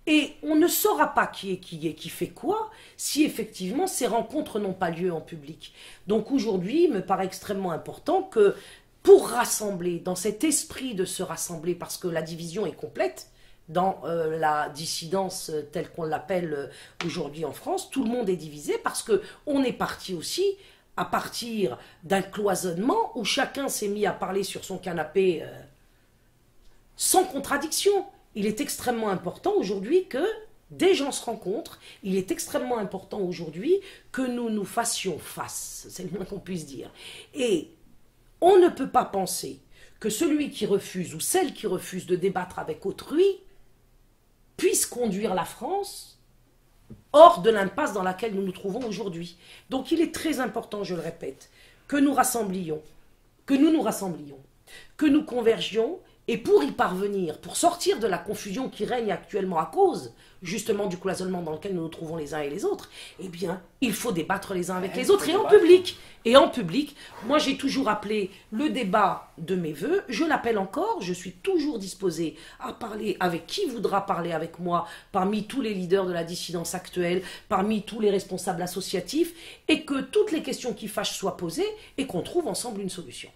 Speaker 3: Et on ne saura pas qui est qui fait quoi, si effectivement ces rencontres n'ont pas lieu en public. Donc aujourd'hui, il me paraît extrêmement important que pour rassembler, dans cet esprit de se rassembler, parce que la division est complète, dans la dissidence telle qu'on l'appelle aujourd'hui en France, tout le monde est divisé parce qu'on est parti aussi à partir d'un cloisonnement où chacun s'est mis à parler sur son canapé sans contradiction. Il est extrêmement important aujourd'hui que des gens se rencontrent. Il est extrêmement important aujourd'hui que nous nous fassions face. C'est le moins qu'on puisse dire. Et on ne peut pas penser que celui qui refuse ou celle qui refuse de débattre avec autrui puisse conduire la France hors de l'impasse dans laquelle nous nous trouvons aujourd'hui. Donc il est très important, je le répète, que nous rassemblions que nous nous rassemblions, que nous convergions, et pour y parvenir, pour sortir de la confusion qui règne actuellement à cause justement du cloisonnement dans lequel nous nous trouvons les uns et les autres, eh bien, il faut débattre les uns avec les autres et en public. Et en public, moi j'ai toujours appelé le débat de mes voeux, je l'appelle encore, je suis toujours disposée à parler avec qui voudra parler avec moi, parmi tous les leaders de la dissidence actuelle, parmi tous les responsables associatifs, et que toutes les questions qui fâchent soient posées et qu'on trouve ensemble une solution.